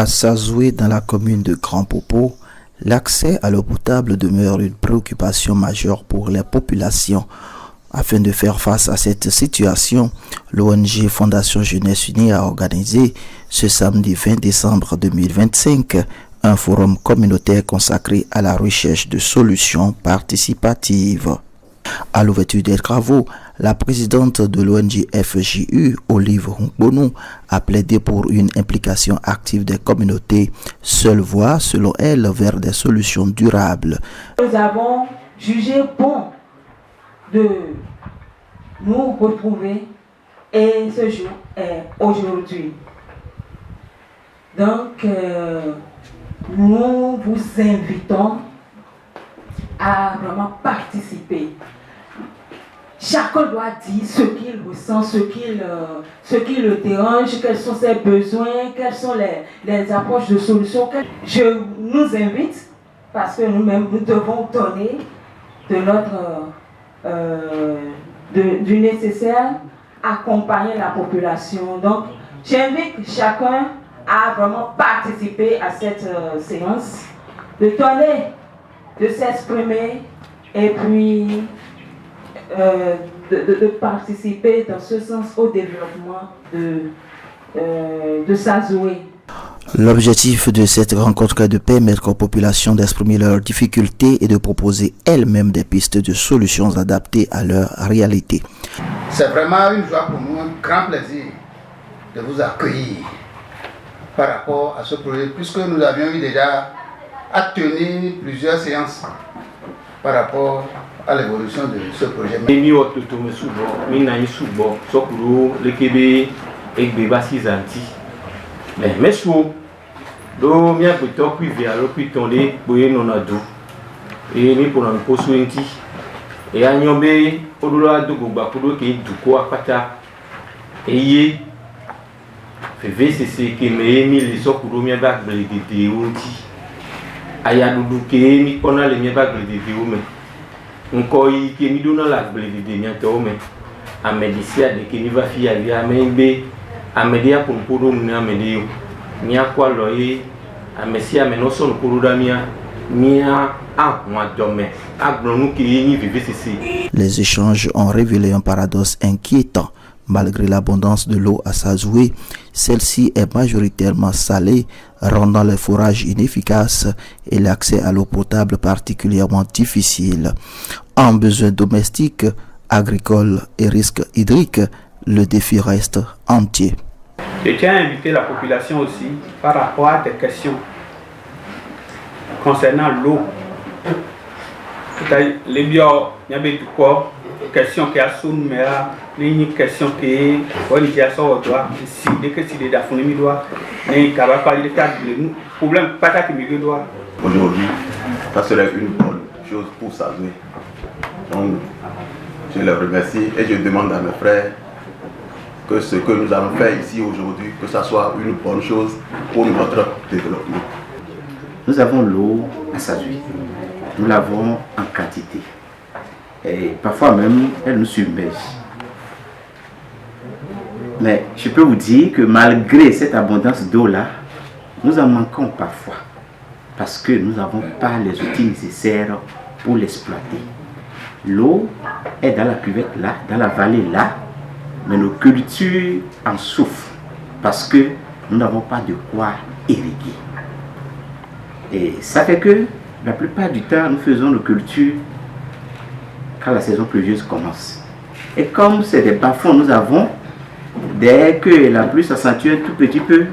À Sazoué, dans la commune de Grand Popo, l'accès à l'eau potable demeure une préoccupation majeure pour les populations. Afin de faire face à cette situation, l'ONG Fondation Jeunesse Unie a organisé ce samedi 20 décembre 2025 un forum communautaire consacré à la recherche de solutions participatives. À l'ouverture des travaux, la présidente de l'ONG FJU, Olive Hunkbonou, a plaidé pour une implication active des communautés, seule voie, selon elle, vers des solutions durables. Nous avons jugé bon de nous retrouver et ce jour est aujourd'hui. Donc, nous vous invitons à vraiment participer. Chacun doit dire ce qu'il ressent, ce qui le dérange, quels sont ses besoins, quelles sont les approches de solutions. Je nous invite, parce que nous-mêmes, nous devons donner de notre, du nécessaire, accompagner la population. Donc, j'invite chacun à vraiment participer à cette séance, de donner, de s'exprimer et puis de participer dans ce sens au développement de Sazoué. L'objectif de cette rencontre est de permettre aux populations d'exprimer leurs difficultés et de proposer elles-mêmes des pistes de solutions adaptées à leur réalité. C'est vraiment une joie pour nous, un grand plaisir de vous accueillir par rapport à ce projet, puisque nous avions eu déjà à tenir plusieurs séances par rapport à l'évolution de ce projet. VCC qui me mis les socuru mi ba gbele de onti aya dudu ke mi kona le mi ba gbele de ome nko yi ke mi dona la gbele de mi to ome amedisia de ke mi va fi ali amebe amedia pomporo mu na amedio mi akwa loye amesia me no so no kuru da mia a dome agbonu ke yi VCC. Les échanges ont révélé un paradoxe inquiétant. Malgré l'abondance de l'eau à Sazoué, celle-ci est majoritairement salée, rendant les forages inefficaces et l'accès à l'eau potable particulièrement difficile. En besoins domestiques, agricoles et risques hydriques, le défi reste entier. Je tiens à inviter la population aussi par rapport à des questions concernant l'eau. Les bio, il y a des questions qui sont une question qui est au droit, si dès que si les affaires mi doit, n'est qu'à pas le cas de problème pas qu'à mi doit. Aujourd'hui, ça serait une bonne chose pour Sazoué. Donc, je les remercie et je demande à mes frères que ce que nous allons faire ici aujourd'hui, que ça soit une bonne chose pour notre développement. Nous avons l'eau à Sazoué. Nous l'avons en quantité. Et parfois même, elle nous submerge. Mais je peux vous dire que malgré cette abondance d'eau-là, nous en manquons parfois. Parce que nous n'avons pas les outils nécessaires pour l'exploiter. L'eau est dans la cuvette là, dans la vallée là, mais nos cultures en souffrent parce que nous n'avons pas de quoi irriguer. Et ça fait que la plupart du temps, nous faisons nos cultures quand la saison pluvieuse commence. Et comme c'est des bas-fonds nous avons, dès que la pluie s'accentue un tout petit peu,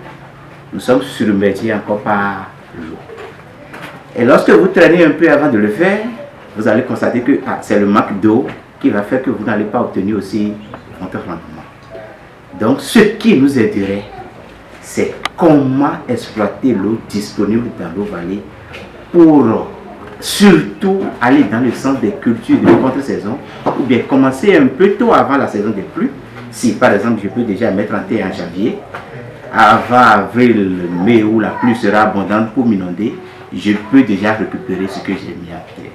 nous sommes submergés encore par l'eau. Et lorsque vous traînez un peu avant de le faire, vous allez constater que c'est le manque d'eau qui va faire que vous n'allez pas obtenir aussi votre rendement. Donc ce qui nous aiderait, c'est comment exploiter l'eau disponible dans nos vallées pour surtout aller dans le sens des cultures de contre-saison ou bien commencer un peu tôt avant la saison des pluies. Si par exemple je peux déjà mettre en terre en janvier, avant avril, mai où la pluie sera abondante pour m'inonder, je peux déjà récupérer ce que j'ai mis en terre.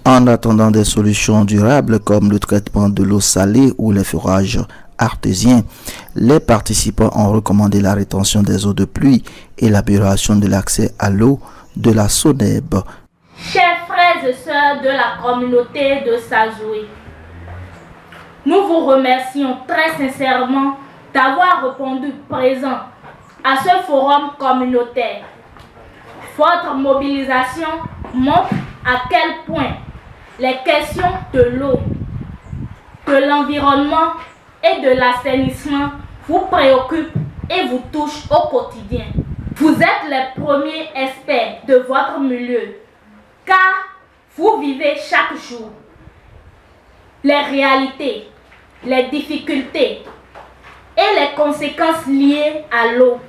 En attendant des solutions durables comme le traitement de l'eau salée ou les forages artésien. Les participants ont recommandé la rétention des eaux de pluie et l'amélioration de l'accès à l'eau de la SONEB. Chers frères et sœurs de la communauté de Sazoué, nous vous remercions très sincèrement d'avoir répondu présent à ce forum communautaire. Votre mobilisation montre à quel point les questions de l'eau, de l'environnement et de l'assainissement vous préoccupent et vous touchent au quotidien. Vous êtes les premiers experts de votre milieu, car vous vivez chaque jour les réalités, les difficultés et les conséquences liées à l'eau,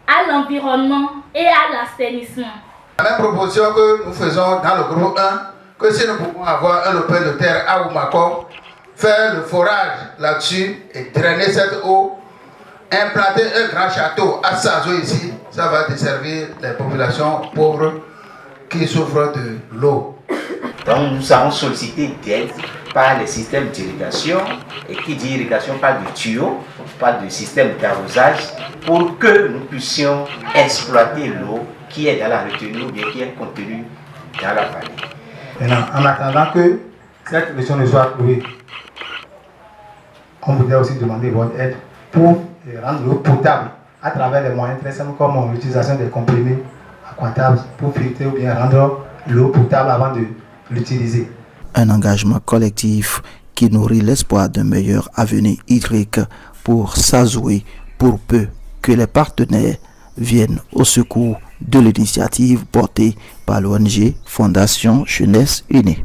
à l'environnement et à l'assainissement. La même proposition que nous faisons dans le groupe 1, que si nous pouvons avoir un lopin de terre à Oumako, faire le forage là-dessus et drainer cette eau, implanter un grand château à Sazo ici, ça va desservir les populations pauvres qui souffrent de l'eau. Donc nous avons sollicité d'aide par les systèmes d'irrigation, et qui dit irrigation pas de tuyaux, pas de système d'arrosage, pour que nous puissions exploiter l'eau qui est dans la retenue ou bien qui est contenue dans la vallée. Maintenant, en attendant que cette solution ne soit trouvée, on voudrait aussi demander votre aide pour rendre l'eau potable à travers les moyens très simples comme l'utilisation des comprimés aquatables pour filtrer ou bien rendre l'eau potable avant de l'utiliser. Un engagement collectif qui nourrit l'espoir d'un meilleur avenir hydrique pour Sazoué, pour peu que les partenaires viennent au secours de l'initiative portée par l'ONG Fondation Jeunesse Unie.